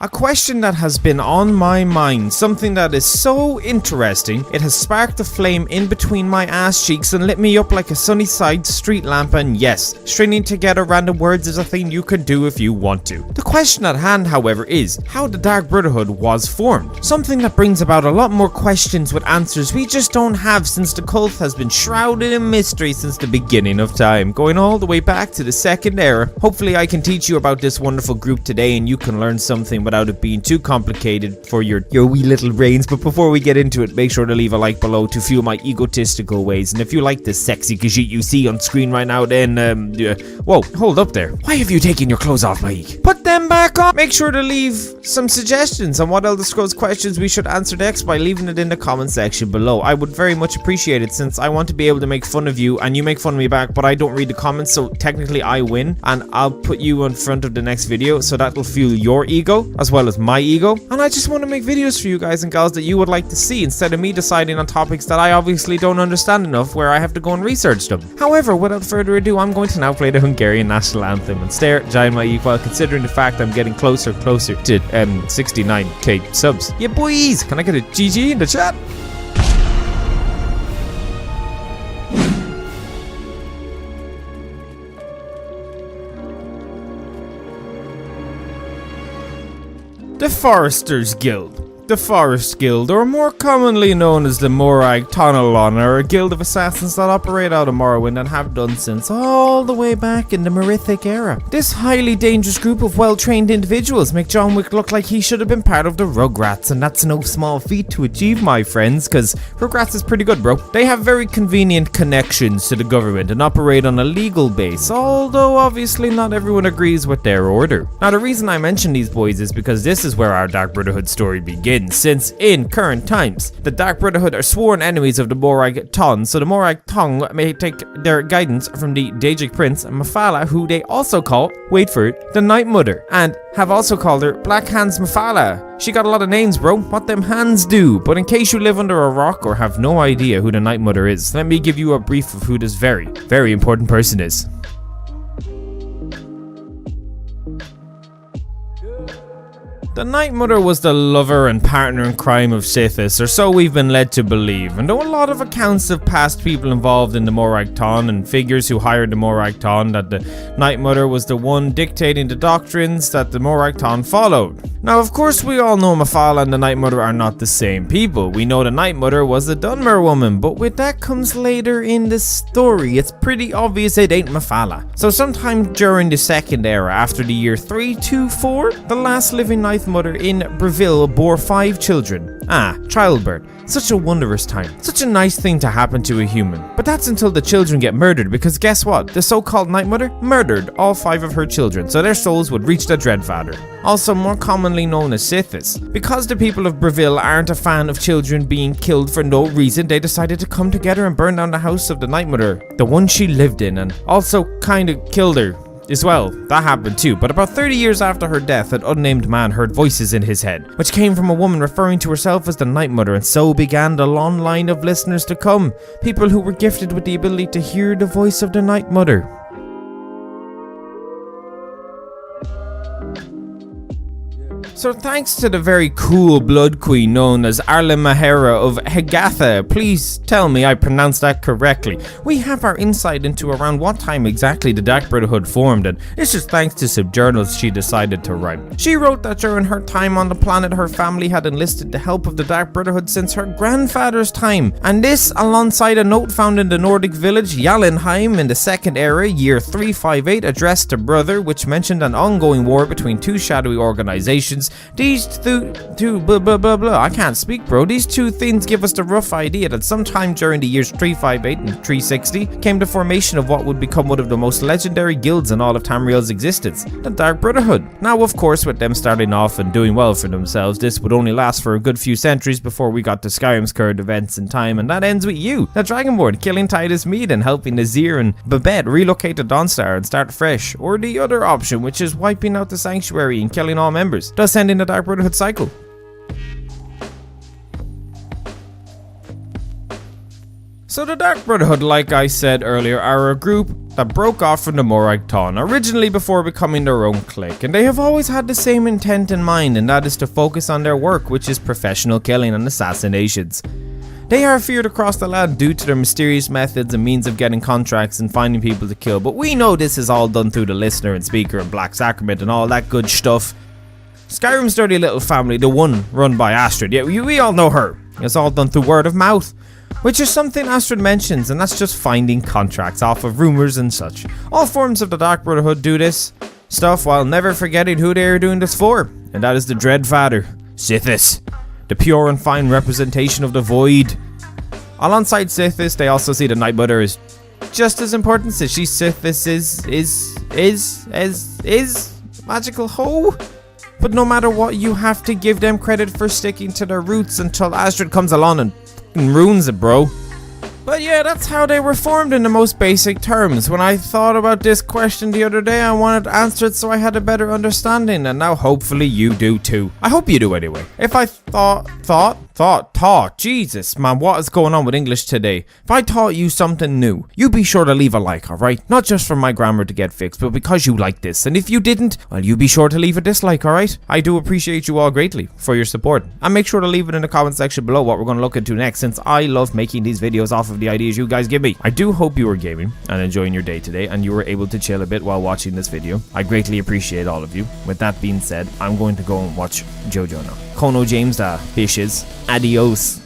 A question that has been on my mind, something that is so interesting, it has sparked a flame in between my ass cheeks and lit me up like a sunny side street lamp, and yes, stringing together random words is a thing you can do if you want to. The question at hand, however, is how the Dark Brotherhood was formed. Something that brings about a lot more questions with answers we just don't have, since the cult has been shrouded in mystery since the beginning of time, going all the way back to the Second Era. Hopefully I can teach you about this wonderful group today and you can learn something without it being too complicated for your wee little brains. But before we get into it, make sure to leave a like below to fuel my egotistical ways. And if you like this sexy kajit you see on screen right now, then whoa, hold up there. Why have you taken your clothes off, Mike? Put them back on. Make sure to leave some suggestions on what Elder Scrolls questions we should answer next by leaving it in the comment section below. I would very much appreciate it, since I want to be able to make fun of you and you make fun of me back, but I don't read the comments, so technically I win, and I'll put you in front of the next video, so that'll fuel your ego as well as my ego. And I just want to make videos for you guys and gals that you would like to see, instead of me deciding on topics that I obviously don't understand enough, where I have to go and research them. However, without further ado, I'm going to now play the Hungarian national anthem and stare at Giant My Equal, considering the fact I'm getting closer to 69k subs. Yeah boys, can I get a GG in the chat? The Foresters Guild. The Forest Guild, or more commonly known as the Morag Tonalon, are a guild of assassins that operate out of Morrowind and have done since all the way back in the Merithic era. This highly dangerous group of well-trained individuals make John Wick look like he should have been part of the Rugrats, and that's no small feat to achieve, my friends, cause Rugrats is pretty good, bro. They have very convenient connections to the government and operate on a legal base, although obviously not everyone agrees with their order. Now the reason I mention these boys is because this is where our Dark Brotherhood story begins. Since in current times, the Dark Brotherhood are sworn enemies of the Morag Ton, so the Morag Tong may take their guidance from the Dajic Prince Mafala, who they also call, wait for it, the Night Mother, and have also called her Black Hands Mafala. She got a lot of names, bro. What them hands do? But in case you live under a rock or have no idea who the Night Mother is, let me give you a brief of who this very, very important person is. The Night Mother was the lover and partner in crime of Sithis, or so we've been led to believe, and though a lot of accounts of past people involved in the Morag Ton and figures who hired the Morag Ton, that the Night Mother was the one dictating the doctrines that the Morag Ton followed. Now of course we all know Mafala and the Night Mother are not the same people. We know the Night Mother was the Dunmer woman, but with that comes later in the story. It's pretty obvious it ain't Mafala. So sometime during the Second Era, after the year 324, the last living Night Mother in Breville bore 5 children. Childbirth. Such a wondrous time. Such a nice thing to happen to a human. But that's until the children get murdered, because guess what? The so-called Night Mother murdered all 5 of her children, so their souls would reach their Dreadfather, also more commonly known as Sithis. Because the people of Breville aren't a fan of children being killed for no reason, they decided to come together and burn down the house of the Night Mother, the one she lived in, and also kinda killed her as well. That happened too, but about 30 years after her death, an unnamed man heard voices in his head, which came from a woman referring to herself as the Night Mother, and so began the long line of listeners to come, people who were gifted with the ability to hear the voice of the Night Mother. So thanks to the very cool blood queen known as Arlen Mahera of Hegatha, please tell me I pronounced that correctly, we have our insight into around what time exactly the Dark Brotherhood formed, and it's just thanks to some journals she decided to write. She wrote that during her time on the planet, her family had enlisted the help of the Dark Brotherhood since her grandfather's time, and this alongside a note found in the Nordic village Jallenheim in the Second Era, year 358, addressed to Brother, which mentioned an ongoing war between 2 shadowy organizations. These two blah blah blah blah. I can't speak, bro. These 2 things give us the rough idea that sometime during the years 358 and 360 came the formation of what would become one of the most legendary guilds in all of Tamriel's existence, the Dark Brotherhood. Now, of course, with them starting off and doing well for themselves, this would only last for a good few centuries before we got to Skyrim's current events in time, and that ends with you, the Dragonborn, killing Titus Mead and helping Nazir and Babette relocate to Dawnstar and start fresh, or the other option, which is wiping out the Sanctuary and killing all members, thus ending the Dark Brotherhood cycle. So the Dark Brotherhood, like I said earlier, are a group that broke off from the Morag Thon, originally before becoming their own clique, and they have always had the same intent in mind, and that is to focus on their work, which is professional killing and assassinations. They are feared across the land due to their mysterious methods and means of getting contracts and finding people to kill, but we know this is all done through the Listener and Speaker and Black Sacrament and all that good stuff. Skyrim's dirty little family, the one run by Astrid, yeah, we all know her. It's all done through word of mouth, which is something Astrid mentions, and that's just finding contracts off of rumors and such. All forms of the Dark Brotherhood do this stuff while never forgetting who they are doing this for, and that is the Dread Father, Sithis, the pure and fine representation of the Void. Alongside Sithis, they also see the Night Mother as just as important as she Sithis is magical hoe. But no matter what, you have to give them credit for sticking to their roots until Astrid comes along and ruins it, bro. But yeah, that's how they were formed in the most basic terms. When I thought about this question the other day, I wanted to answer it so I had a better understanding, and now hopefully you do too. I hope you do anyway. If I thought, Jesus man, what is going on with English today? If I taught you something new, you be sure to leave a like, alright? Not just for my grammar to get fixed, but because you like this. And if you didn't, well, you be sure to leave a dislike, alright? I do appreciate you all greatly for your support. And make sure to leave it in the comment section below what we're going to look into next, since I love making these videos off of the ideas you guys give me. I do hope you were gaming and enjoying your day today, and you were able to chill a bit while watching this video. I greatly appreciate all of you. With that being said, I'm going to go and watch JoJo now. Kono James da fishes. Adios.